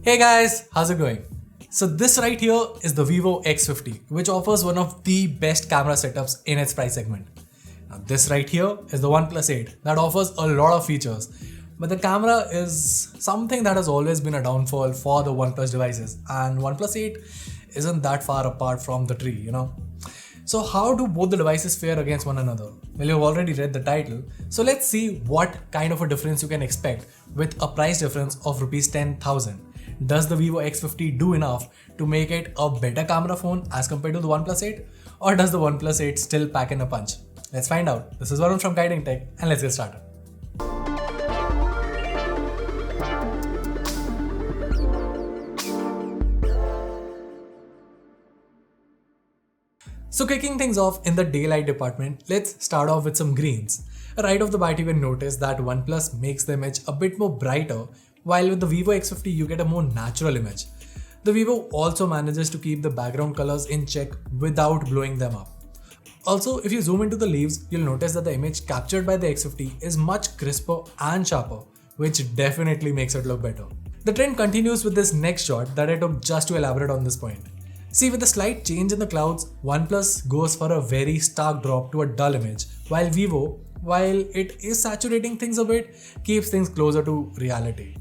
Hey guys, how's it going? So this right here is the Vivo X50, which offers one of the best camera setups in its price segment. Now this right here is the OnePlus 8 that offers a lot of features, but the camera is something that has always been a downfall for the OnePlus devices, and OnePlus 8 isn't that far apart from the tree. So how do both the devices fare against one another? Well, you've already read the title, so let's see what kind of a difference you can expect with a price difference of rupees 10,000. Does the Vivo X50 do enough to make it a better camera phone as compared to the OnePlus 8? Or does the OnePlus 8 still pack in a punch? Let's find out. This is Varun from Guiding Tech, and let's get started. So kicking things off in the daylight department, let's start off with some greens. Right off the bat you can notice that OnePlus makes the image a bit more brighter, while with the Vivo X50 you get a more natural image. The Vivo also manages to keep the background colors in check without blowing them up. Also, if you zoom into the leaves, you'll notice that the image captured by the X50 is much crisper and sharper, which definitely makes it look better. The trend continues with this next shot that I took just to elaborate on this point. See, with a slight change in the clouds, OnePlus goes for a very stark drop to a dull image, while Vivo, while it is saturating things a bit, keeps things closer to reality.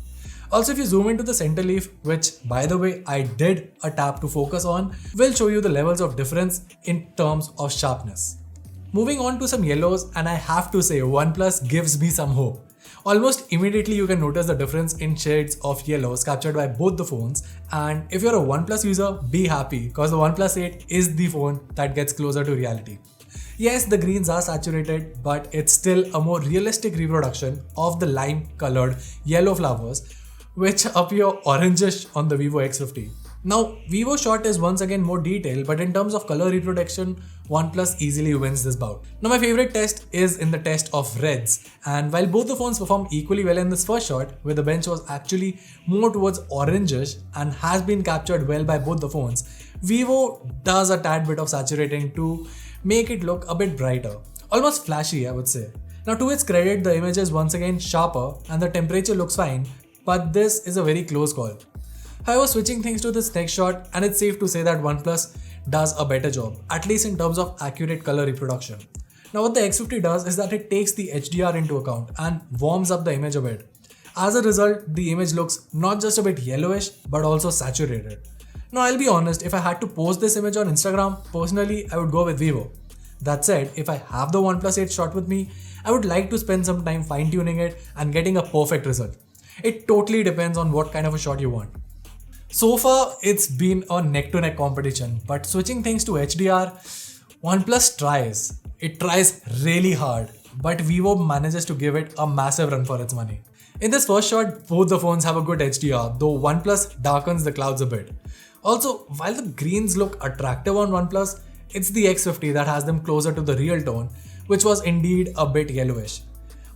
Also, if you zoom into the center leaf, which by the way I did a tap to focus on, will show you the levels of difference in terms of sharpness. Moving on to some yellows, and I have to say OnePlus gives me some hope. Almost immediately you can notice the difference in shades of yellows captured by both the phones, and if you're a OnePlus user, be happy because the OnePlus 8 is the phone that gets closer to reality. Yes, the greens are saturated, but it's still a more realistic reproduction of the lime colored yellow flowers which appear orangish on the Vivo X50. Now, Vivo shot is once again more detailed, but in terms of color reproduction, OnePlus easily wins this bout. Now, my favorite test is in the test of reds, and while both the phones perform equally well in this first shot, where the bench was actually more towards orangish and has been captured well by both the phones, Vivo does a tad bit of saturating to make it look a bit brighter. Almost flashy, I would say. Now, to its credit, the image is once again sharper and the temperature looks fine, but this is a very close call. However, switching things to this next shot, and it's safe to say that OnePlus does a better job, at least in terms of accurate color reproduction. Now what the X50 does is that it takes the HDR into account and warms up the image a bit. As a result, the image looks not just a bit yellowish, but also saturated. Now I'll be honest, if I had to post this image on Instagram, personally I would go with Vivo. That said, if I have the OnePlus 8 shot with me, I would like to spend some time fine tuning it and getting a perfect result. It totally depends on what kind of a shot you want. So far, it's been a neck-to-neck competition, but switching things to HDR, OnePlus tries. It tries really hard, but Vivo manages to give it a massive run for its money. In this first shot, both the phones have a good HDR, though OnePlus darkens the clouds a bit. Also, while the greens look attractive on OnePlus, it's the X50 that has them closer to the real tone, which was indeed a bit yellowish.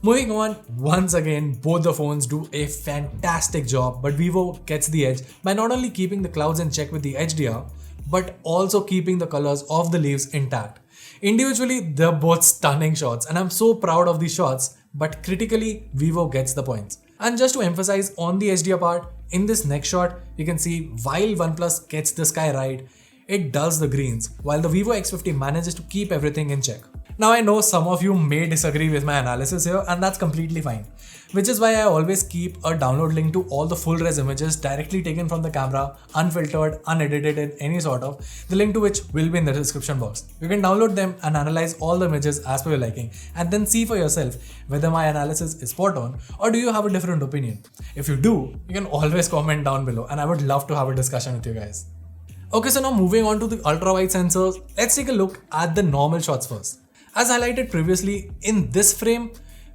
Moving on, once again, both the phones do a fantastic job, but Vivo gets the edge by not only keeping the clouds in check with the HDR, but also keeping the colors of the leaves intact. Individually, they're both stunning shots, and I'm so proud of these shots, but critically, Vivo gets the points. And just to emphasize on the HDR part, in this next shot, you can see while OnePlus gets the sky right, it dulls the greens, while the Vivo X50 manages to keep everything in check. Now I know some of you may disagree with my analysis here, and that's completely fine. Which is why I always keep a download link to all the full res images directly taken from the camera, unfiltered, unedited in any sort of, the link to which will be in the description box. You can download them and analyze all the images as per your liking, and then see for yourself whether my analysis is spot on or do you have a different opinion. If you do, you can always comment down below, and I would love to have a discussion with you guys. Okay, so now moving on to the ultra-wide sensors, let's take a look at the normal shots first. As highlighted previously, in this frame,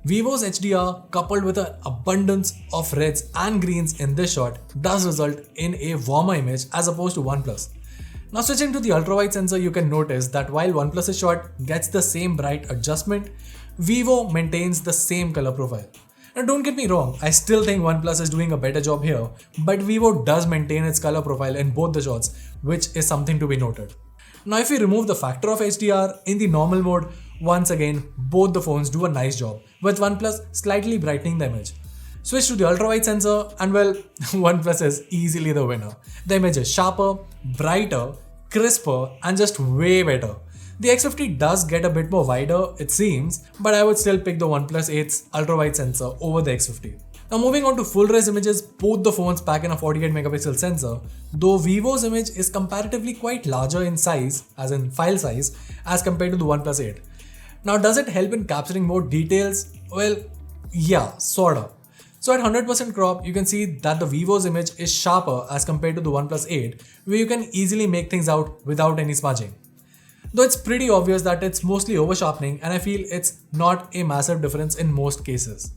Vivo's HDR coupled with an abundance of reds and greens in this shot does result in a warmer image as opposed to OnePlus. Now switching to the ultra-wide sensor, you can notice that while OnePlus's shot gets the same bright adjustment, Vivo maintains the same color profile. Now don't get me wrong, I still think OnePlus is doing a better job here, but Vivo does maintain its color profile in both the shots, which is something to be noted. Now if we remove the factor of HDR in the normal mode, once again both the phones do a nice job, with OnePlus slightly brightening the image. Switch to the ultra-wide sensor and well, OnePlus is easily the winner. The image is sharper, brighter, crisper and just way better. The X50 does get a bit more wider, it seems, but I would still pick the OnePlus 8's ultra-wide sensor over the X50. Now moving on to full-res images, both the phones pack in a 48 megapixel sensor, though Vivo's image is comparatively quite larger in size, as in file size, as compared to the OnePlus 8. Now does it help in capturing more details? Well, yeah, sorta. So at 100% crop, you can see that the Vivo's image is sharper as compared to the OnePlus 8, where you can easily make things out without any smudging. Though it's pretty obvious that it's mostly over-sharpening and I feel it's not a massive difference in most cases.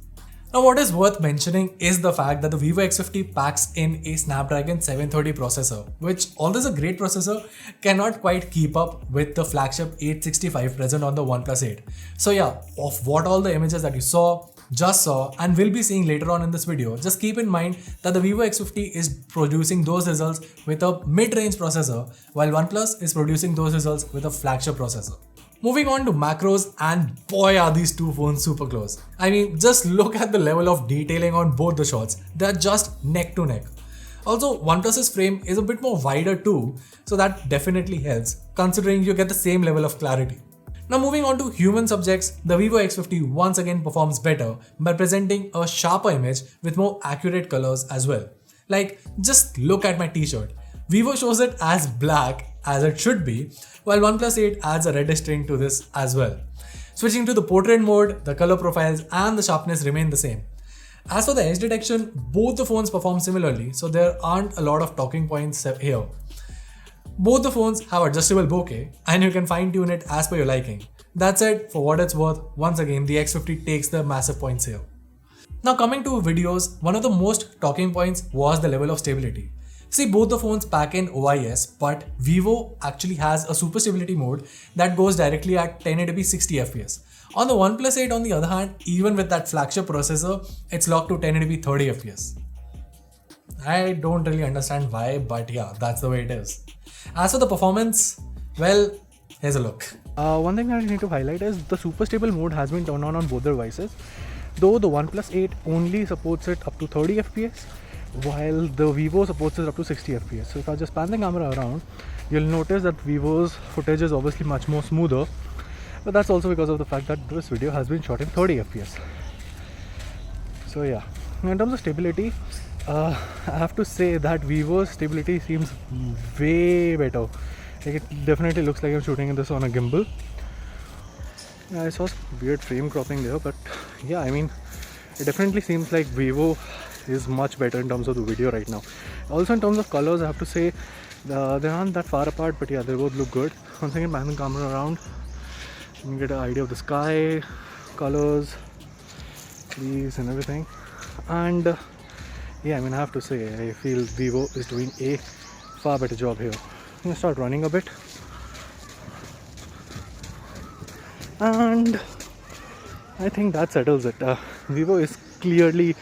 Now what is worth mentioning is the fact that the Vivo X50 packs in a Snapdragon 730 processor, which although is a great processor, cannot quite keep up with the flagship 865 present on the OnePlus 8. So yeah, of what all the images that you just saw and will be seeing later on in this video, just keep in mind that the Vivo X50 is producing those results with a mid-range processor, while OnePlus is producing those results with a flagship processor. Moving on to macros, and boy are these two phones super close. I mean, just look at the level of detailing on both the shots. They're just neck to neck. Also, OnePlus's frame is a bit more wider too, so that definitely helps, considering you get the same level of clarity. Now moving on to human subjects, the Vivo X50 once again performs better by presenting a sharper image with more accurate colors as well. Like, just look at my t-shirt. Vivo shows it as black as it should be, while OnePlus 8 adds a reddish tint to this as well. Switching to the portrait mode, the color profiles and the sharpness remain the same. As for the edge detection, both the phones perform similarly, so there aren't a lot of talking points here. Both the phones have adjustable bokeh and you can fine tune it as per your liking. That said, for what it's worth, once again the X50 takes the massive points here. Now coming to videos, one of the most talking points was the level of stability. See, both the phones pack in OIS, but Vivo actually has a super stability mode that goes directly at 1080p 60 fps. On the OnePlus 8 on the other hand, even with that flagship processor, it's locked to 1080p 30 fps. I don't really understand why, but yeah, that's the way it is. As for the performance, well, here's a look. One thing that I need to highlight is the super stable mode has been turned on both the devices, though the OnePlus 8 only supports it up to 30 fps, while the Vivo supports it up to 60 fps. So if I just pan the camera around, you'll notice that Vivo's footage is obviously much more smoother, but that's also because of the fact that this video has been shot in 30 fps. So yeah, in terms of stability, I have to say that Vivo's stability seems way better. Like, it definitely looks like I'm shooting this on a gimbal. I saw some weird frame cropping there, but yeah, I mean, it definitely seems like Vivo is much better in terms of the video right now. Also in terms of colors, I have to say they aren't that far apart, but yeah, they both look good. Once again, pan the camera around, you can get an idea of the sky, colors, leaves and everything. And yeah, I mean, I have to say, I feel Vivo is doing a far better job here. I'm gonna start running a bit, and I think that settles it. Vivo is clearly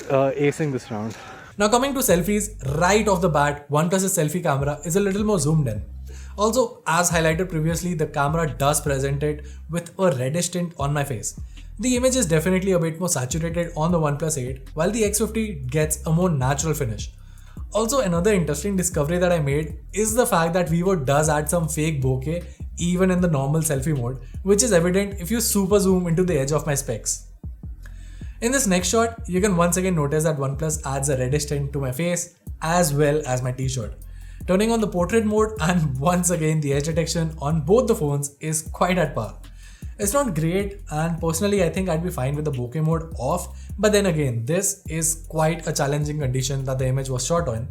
acing this round. Now coming to selfies, right off the bat, OnePlus's selfie camera is a little more zoomed in. Also, as highlighted previously, the camera does present it with a reddish tint on my face. The image is definitely a bit more saturated on the OnePlus 8, while the X50 gets a more natural finish. Also, another interesting discovery that I made is the fact that Vivo does add some fake bokeh even in the normal selfie mode, which is evident if you super zoom into the edge of my specs. In this next shot, you can once again notice that OnePlus adds a reddish tint to my face as well as my t-shirt. Turning on the portrait mode, and once again the edge detection on both the phones is quite at par. It's not great, and personally I think I'd be fine with the bokeh mode off, but then again this is quite a challenging condition that the image was shot on,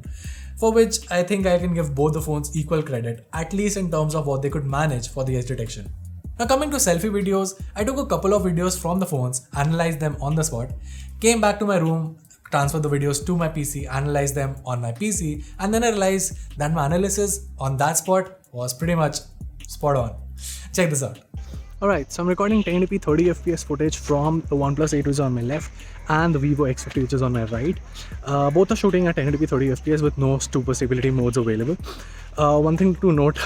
for which I think I can give both the phones equal credit, at least in terms of what they could manage for the edge detection. Now coming to selfie videos, I took a couple of videos from the phones, analyzed them on the spot, came back to my room, transferred the videos to my PC, analyzed them on my PC, and then I realized that my analysis on that spot was pretty much spot on. Check this out. Alright, so I'm recording 1080p 30 fps footage from the OnePlus 8 which is on my left and the Vivo X50 which is on my right. Both are shooting at 1080p 30 fps with no super stability modes available. One thing to note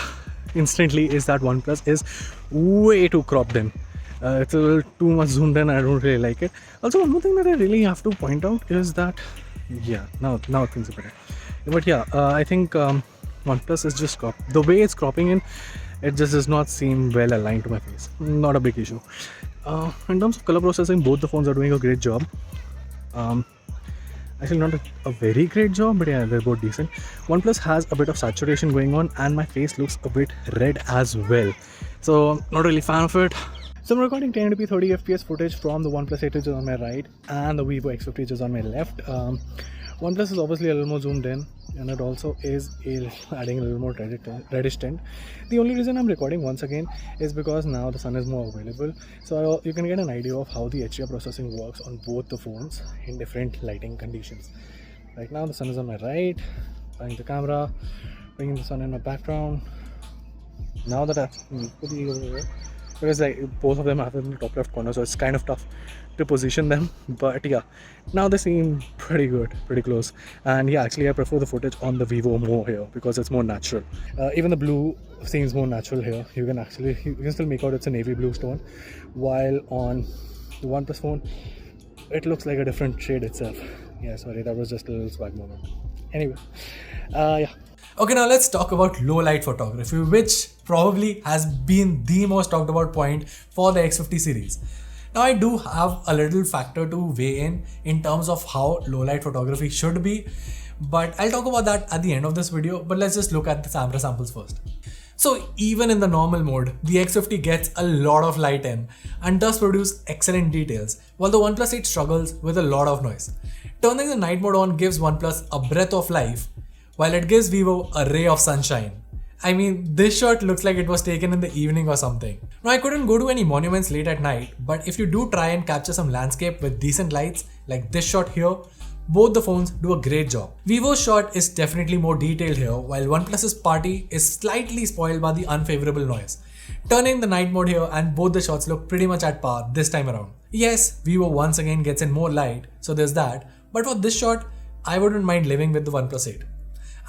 instantly is that OnePlus is way too cropped in. It's a little too much zoomed in. I don't really like it. Also, one more thing that I really have to point out is that, yeah, now things are better. But yeah, I think OnePlus is just the way it's cropping in. It just does not seem well aligned to my face. Not a big issue. In terms of color processing, both the phones are doing a great job. Actually, not a very great job, but yeah, they're both decent. OnePlus has a bit of saturation going on, and my face looks a bit red as well. So, not really fan of it. So I'm recording 1080p 30 fps footage from the OnePlus 8, which is on my right, and the Vivo X50, which is on my left. OnePlus is obviously a little more zoomed in, and it also is adding a little more reddish tint. The only reason I'm recording once again is because now the sun is more available, so you can get an idea of how the HDR processing works on both the phones in different lighting conditions. Right now the sun is on my right, bringing the camera, bringing the sun in my background. Now that I've put the over here, because like both of them have in the top left corner, so it's kind of tough to position them, but yeah, now they seem pretty good, pretty close. And yeah, actually I prefer the footage on the Vivo more here because it's more natural. Even the blue seems more natural here. You can still make out it's a navy blue stone, while on the OnePlus phone it looks like a different shade itself. Yeah, sorry, that was just a little swag moment. Anyway, yeah. Okay, now let's talk about low light photography, which probably has been the most talked about point for the X50 series. Now I do have a little factor to weigh in terms of how low light photography should be, but I'll talk about that at the end of this video. But let's just look at the camera samples first. So even in the normal mode, the X50 gets a lot of light in and does produce excellent details, while the OnePlus 8 struggles with a lot of noise. Turning the night mode on gives OnePlus a breath of life, while it gives Vivo a ray of sunshine. I mean, this shot looks like it was taken in the evening or something. Now I couldn't go to any monuments late at night, but if you do try and capture some landscape with decent lights, like this shot here, both the phones do a great job. Vivo's shot is definitely more detailed here, while OnePlus's party is slightly spoiled by the unfavorable noise. Turning the night mode here and both the shots look pretty much at par this time around. Yes, Vivo once again gets in more light, so there's that, but for this shot, I wouldn't mind living with the OnePlus 8.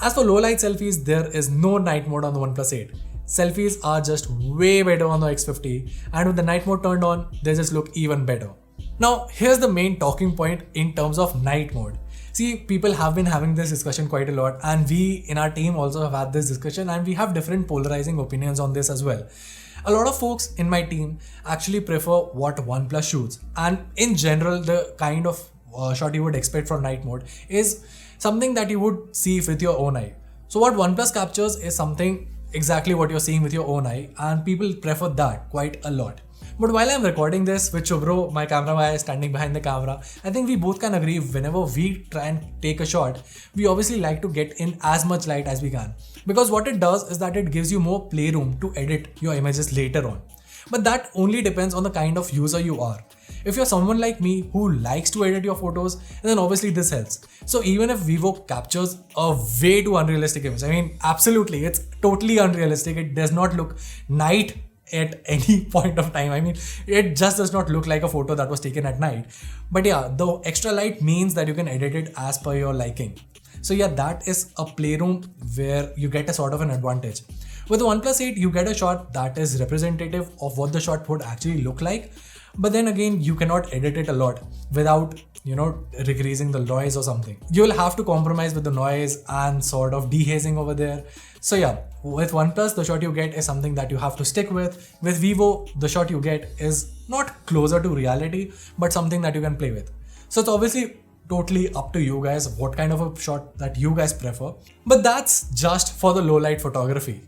As for low light selfies, there is no night mode on the OnePlus 8. Selfies are just way better on the X50, and with the night mode turned on, they just look even better. Now, here's the main talking point in terms of night mode. See, people have been having this discussion quite a lot, and we in our team also have had this discussion, and we have different polarizing opinions on this as well. A lot of folks in my team actually prefer what OnePlus shoots, and in general, the kind of shot you would expect from night mode is something that you would see with your own eye. So what OnePlus captures is something exactly what you're seeing with your own eye, and people prefer that quite a lot. But while I'm recording this with Shubhro, my camera guy, standing behind the camera, I think we both can agree whenever we try and take a shot, we obviously like to get in as much light as we can. Because what it does is that it gives you more playroom to edit your images later on. But that only depends on the kind of user you are. If you're someone like me who likes to edit your photos, then obviously this helps. So even if Vivo captures a way too unrealistic image, I mean, absolutely, it's totally unrealistic. It does not look night at any point of time. I mean, it just does not look like a photo that was taken at night. But yeah, the extra light means that you can edit it as per your liking. So yeah, that is a playroom where you get a sort of an advantage. With the OnePlus 8, you get a shot that is representative of what the shot would actually look like. But then again, you cannot edit it a lot without, decreasing the noise or something. You'll have to compromise with the noise and sort of dehazing over there. So yeah, with OnePlus, the shot you get is something that you have to stick with. With Vivo, the shot you get is not closer to reality, but something that you can play with. So it's obviously totally up to you guys what kind of a shot that you guys prefer. But that's just for the low light photography.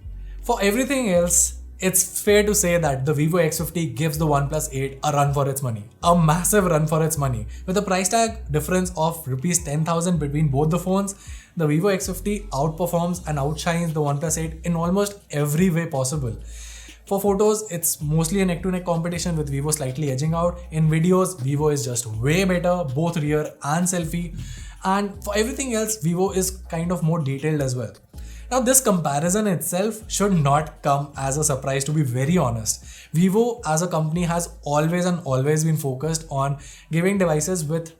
For everything else, it's fair to say that the Vivo X50 gives the OnePlus 8 a run for its money. A massive run for its money. With a price tag difference of Rs 10,000 between both the phones, the Vivo X50 outperforms and outshines the OnePlus 8 in almost every way possible. For photos, it's mostly a neck-to-neck competition with Vivo slightly edging out. In videos, Vivo is just way better, both rear and selfie. And for everything else, Vivo is kind of more detailed as well. Now, this comparison itself should not come as a surprise, to be very honest. Vivo as a company has always been focused on giving devices with,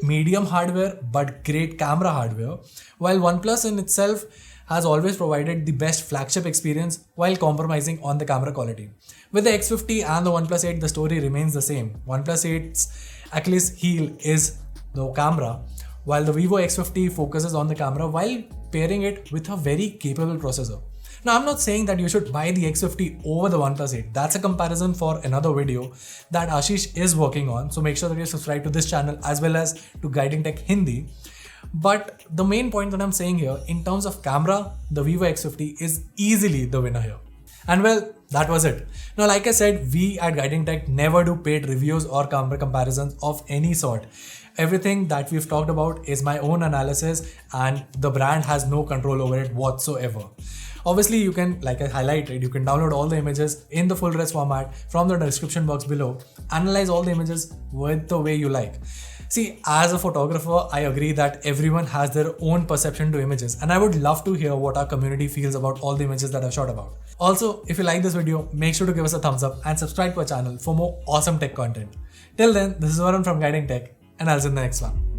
medium hardware but great camera hardware, while OnePlus in itself has always provided the best flagship experience while compromising on the camera quality. With the X50 and the OnePlus 8, the story remains the same. OnePlus 8's Achilles heel is the camera, while the Vivo X50 focuses on the camera while pairing it with a very capable processor. Now, I'm not saying that you should buy the X50 over the OnePlus 8. That's a comparison for another video that Ashish is working on. So make sure that you subscribe to this channel as well as to Guiding Tech Hindi. But the main point that I'm saying here, in terms of camera, the Vivo X50 is easily the winner here. And well, that was it. Now, like I said, we at Guiding Tech never do paid reviews or camera comparisons of any sort. Everything that we've talked about is my own analysis and the brand has no control over it whatsoever. Obviously, you can, like I highlighted, you can download all the images in the full res format from the description box below, analyze all the images with the way you like. See, as a photographer, I agree that everyone has their own perception to images, and I would love to hear what our community feels about all the images that I've shot about. Also, if you like this video, make sure to give us a thumbs up and subscribe to our channel for more awesome tech content. Till then, this is Varun from Guiding Tech, and I'll see you in the next one.